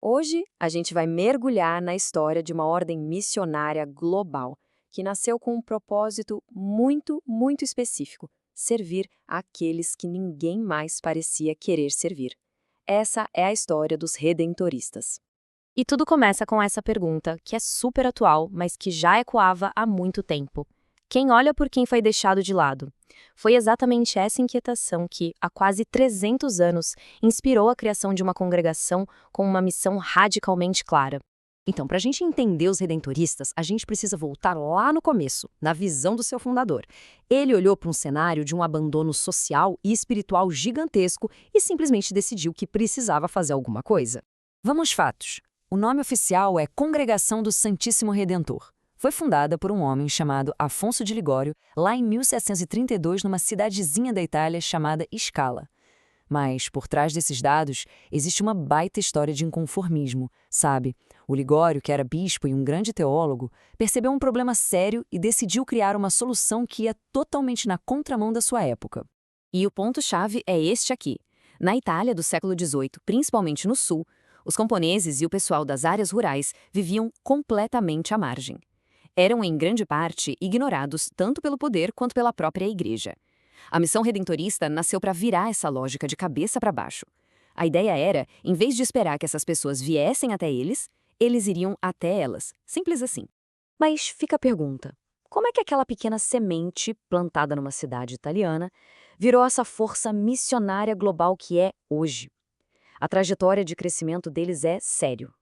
Hoje, a gente vai mergulhar na história de uma ordem missionária global, que nasceu com um propósito muito específico: servir aqueles que ninguém mais parecia querer servir. Essa é a história dos redentoristas. E tudo começa com essa pergunta, que é super atual, mas que já ecoava há muito tempo. Quem olha por quem foi deixado de lado? Foi exatamente essa inquietação que, há quase 300 anos, inspirou a criação de uma congregação com uma missão radicalmente clara. Então, para a gente entender os redentoristas, a gente precisa voltar lá no começo, na visão do seu fundador. Ele olhou para um cenário de um abandono social e espiritual gigantesco e simplesmente decidiu que precisava fazer alguma coisa. Vamos aos fatos. O nome oficial é Congregação do Santíssimo Redentor. Foi fundada por um homem chamado Afonso de Ligório, lá em 1732, numa cidadezinha da Itália chamada Scala. Mas, por trás desses dados, existe uma baita história de inconformismo, sabe? O Ligório, que era bispo e um grande teólogo, percebeu um problema sério e decidiu criar uma solução que ia totalmente na contramão da sua época. E o ponto-chave é este aqui. Na Itália do século XVIII, principalmente no sul, os camponeses e o pessoal das áreas rurais viviam completamente à margem. Eram, em grande parte, ignorados tanto pelo poder quanto pela própria igreja. A missão redentorista nasceu para virar essa lógica de cabeça para baixo. A ideia era, em vez de esperar que essas pessoas viessem até eles iriam até elas. Simples assim. Mas fica a pergunta: como é que aquela pequena semente plantada numa cidade italiana virou essa força missionária global que é hoje? A trajetória de crescimento deles é sério,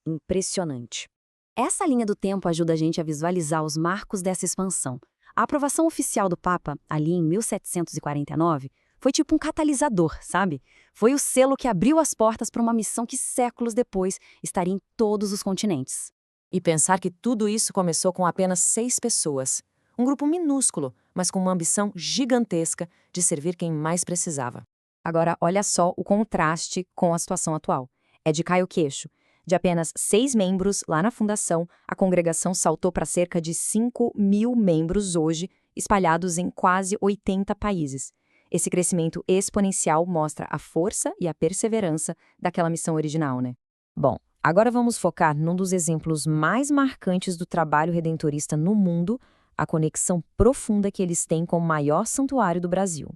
impressionante. Essa linha do tempo ajuda a gente a visualizar os marcos dessa expansão. A aprovação oficial do Papa, ali em 1749, foi tipo um catalisador, sabe? Foi o selo que abriu as portas para uma missão que séculos depois estaria em todos os continentes. E pensar que tudo isso começou com apenas 6 pessoas. Um grupo minúsculo, mas com uma ambição gigantesca de servir quem mais precisava. Agora, olha só o contraste com a situação atual. É de cair o queixo. De apenas 6 membros lá na fundação, a congregação saltou para cerca de 5.000 membros hoje, espalhados em quase 80 países. Esse crescimento exponencial mostra a força e a perseverança daquela missão original, né? Bom, agora vamos focar num dos exemplos mais marcantes do trabalho redentorista no mundo, a conexão profunda que eles têm com o maior santuário do Brasil.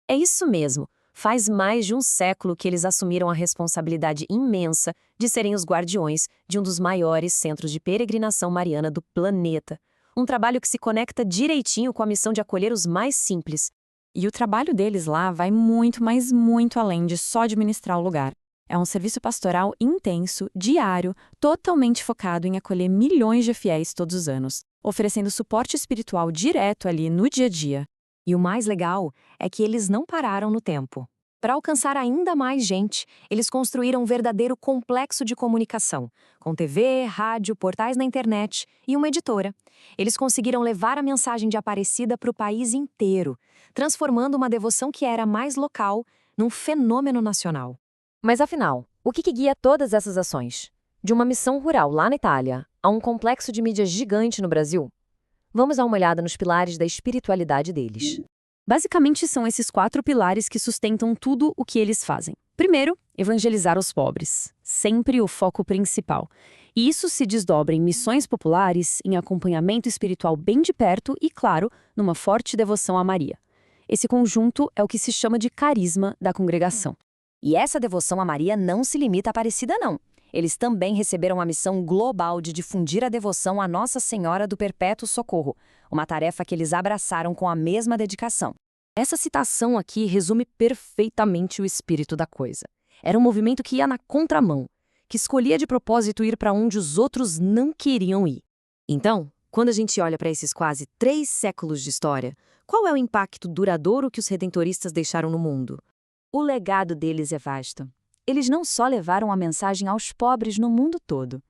É isso mesmo. Faz mais de um século que eles assumiram a responsabilidade imensa de serem os guardiões de um dos maiores centros de peregrinação mariana do planeta. Um trabalho que se conecta direitinho com a missão de acolher os mais simples. E o trabalho deles lá vai muito, mas muito além de só administrar o lugar. É um serviço pastoral intenso, diário, totalmente focado em acolher milhões de fiéis todos os anos, oferecendo suporte espiritual direto ali no dia a dia. E o mais legal é que eles não pararam no tempo. Para alcançar ainda mais gente, eles construíram um verdadeiro complexo de comunicação, com TV, rádio, portais na internet e uma editora. Eles conseguiram levar a mensagem de Aparecida para o país inteiro, transformando uma devoção que era mais local num fenômeno nacional. Mas afinal, o que guia todas essas ações? De uma missão rural lá na Itália a um complexo de mídia gigante no Brasil? Vamos dar uma olhada nos pilares da espiritualidade deles. Basicamente, são esses 4 pilares que sustentam tudo o que eles fazem. Primeiro, evangelizar os pobres. Sempre o foco principal. E isso se desdobra em missões populares, em acompanhamento espiritual bem de perto e, claro, numa forte devoção a Maria. Esse conjunto é o que se chama de carisma da congregação. E essa devoção a Maria não se limita à Aparecida, não. Eles também receberam a missão global de difundir a devoção à Nossa Senhora do Perpétuo Socorro, uma tarefa que eles abraçaram com a mesma dedicação. Essa citação aqui resume perfeitamente o espírito da coisa. Era um movimento que ia na contramão, que escolhia de propósito ir para onde os outros não queriam ir. Então, quando a gente olha para esses quase 3 séculos de história, qual é o impacto duradouro que os redentoristas deixaram no mundo? O legado deles é vasto. Eles não só levaram a mensagem aos pobres no mundo todo.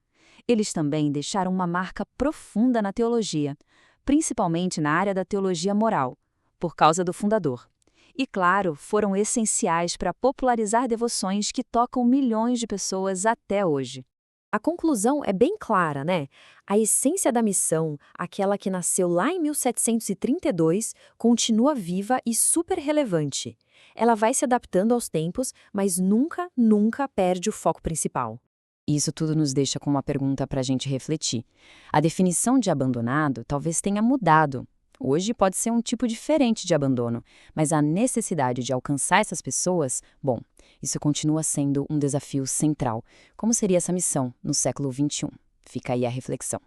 Eles também deixaram uma marca profunda na teologia, principalmente na área da teologia moral, por causa do fundador. E, claro, foram essenciais para popularizar devoções que tocam milhões de pessoas até hoje. A conclusão é bem clara, né? A essência da missão, aquela que nasceu lá em 1732, continua viva e super relevante. Ela vai se adaptando aos tempos, mas nunca perde o foco principal. E isso tudo nos deixa com uma pergunta para a gente refletir. A definição de abandonado talvez tenha mudado. Hoje pode ser um tipo diferente de abandono, mas a necessidade de alcançar essas pessoas, bom, isso continua sendo um desafio central. Como seria essa missão no século XXI? Fica aí a reflexão.